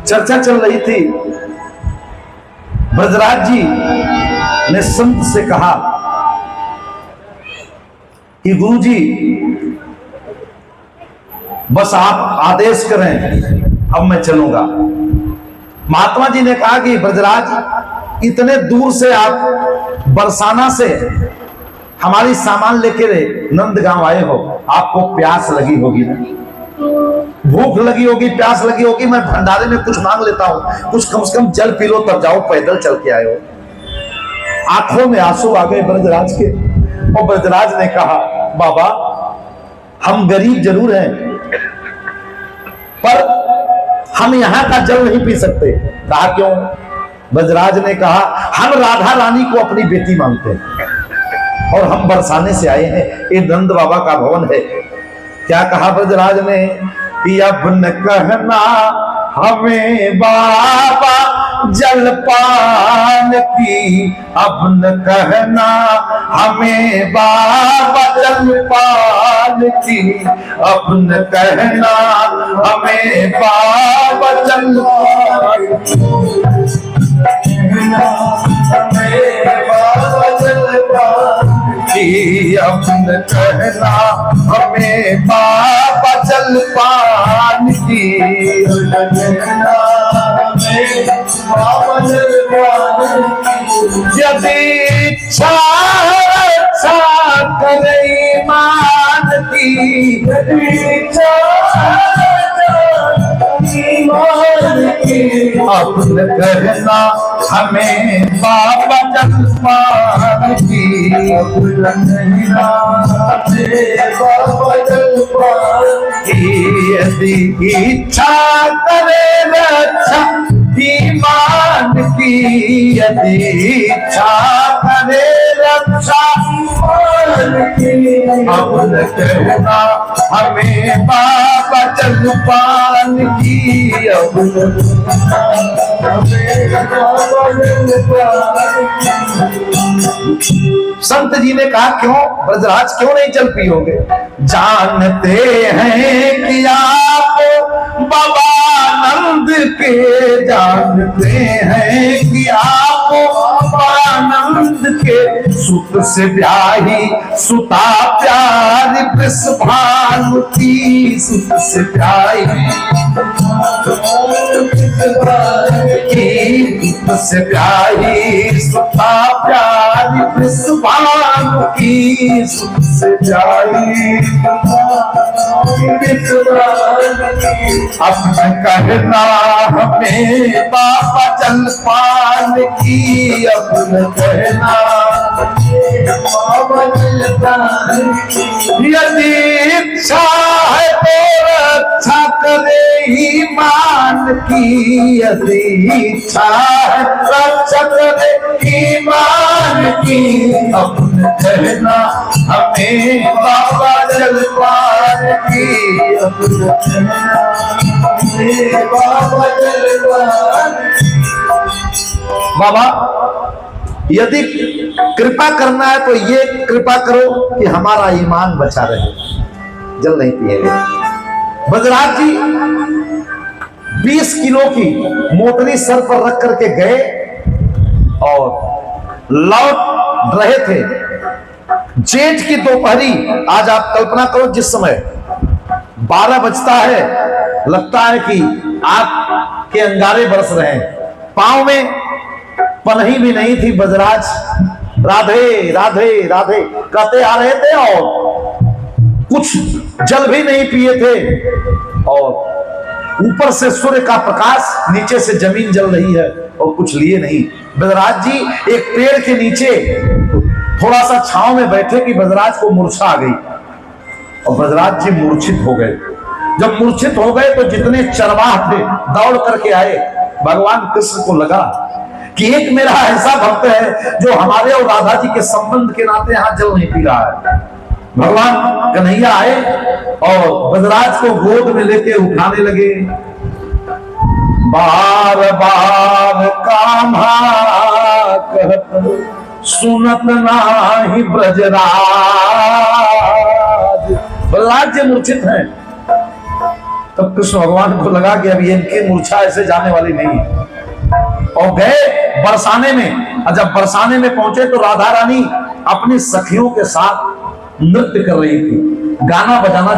चर्चा चल रही थी। ब्रजराज जी ने संत से कहा कि गुरु जी बस आप आदेश करें, अब मैं चलूंगा। महात्मा जी ने कहा कि ब्रजराज इतने दूर से आप बरसाना से हमारी सामान लेकर नंदगांव आए हो, आपको प्यास लगी होगी ना, भूख लगी होगी, प्यास लगी होगी। मैं भंडारे में कुछ मांग लेता हूं, कुछ कम से कम जल पी लो, तब जाओ, पैदल चल के आए हो। आंखों में आंसू आ गए ब्रजराज के, और ब्रजराज ने कहा बाबा हम गरीब जरूर हैं, पर हम यहां का जल नहीं पी सकते। कहा क्यों? ब्रजराज ने कहा हम राधा रानी को अपनी बेटी मानते हैं और हम बरसाने से आए हैं, ये नंद बाबा का भवन है। क्या कहा ब्रजराज ने कि अब न कहना हमें बाबा जलपान की, अब न कहना हमें बाबा जलपान की, अब न कहना हमें बाबा जलपान की, अब न कहना हमें बाबा जलपान की, यदि इच्छा करे मान की, अब न कहना हमें बाबा जलपान की, अब न कहना बाबा जलपान की, यदि इच्छा करे रक्षा ईमान की, यदि इच्छा करे रक्षा ईमान की, अब न कहना हमें बाबा जलपान की, अब न संत जी ने कहा क्यों ब्रजराज, क्यों नहीं चल पियोगे? जानते हैं कि आप बाबा नंद के, जानते हैं कि आप बाबा नंद के सुत से ब्याही सुता प्यार वृषभानु की, सुत से ब्याही सुत से ब्याही सुता प्यार वृषभानु की, सुत से ब्याही अब न कहना हमें बाबा जलपान की, अब न कहना बाबा जलपान की, यदि इच्छा है तो रक्षा करे ईमान की, यदि इच्छा है रक्षा करे ईमान की, अब न कहना हमें बाबा जलपान की, अब न कहना हमें बाबा जलपान। बाबा यदि कृपा करना है तो ये कृपा करो कि हमारा ईमान बचा रहे, जल नहीं पिएंगे। ब्रजराज जी 20 किलो की मोटरी सर पर रख करके गए और लौट रहे थे। जेठ की दोपहरी, आज आप कल्पना करो जिस समय 12 बजता है, लगता है कि आग के अंगारे बरस रहे हैं। पांव में पनही भी नहीं थी। ब्रजराज राधे राधे राधे कहते आ रहे थे और कुछ जल भी नहीं पिए थे, और ऊपर से सूर्य का प्रकाश, नीचे से जमीन जल रही है और कुछ लिए नहीं। ब्रजराज जी एक पेड़ के नीचे थोड़ा सा छांव में बैठे कि ब्रजराज को मूर्छा आ गई और ब्रजराज जी मूर्छित हो गए। जब मूर्छित हो गए तो जितने चरवाह थे दौड़ करके आए। भगवान कृष्ण को लगा कि एक मेरा ऐसा भक्त है जो हमारे और राधा जी के संबंध के नाते यहां जल नहीं पी रहा है। भगवान कन्हैया आए और ब्रजराज को गोद में लेके उठाने लगे। बार बार कान्हा कहत सुनत नाही ब्रजराज। ब्रजराज जी मूर्छित हैं तब कृष्ण भगवान को लगा कि अब ये इनकी मूर्छा ऐसे जाने वाली नहीं है, और गए बरसाने में। और जब बरसाने में पहुंचे तो राधा रानी अपनी सखियों के साथ नृत्य कर रही थी, गाना बजाना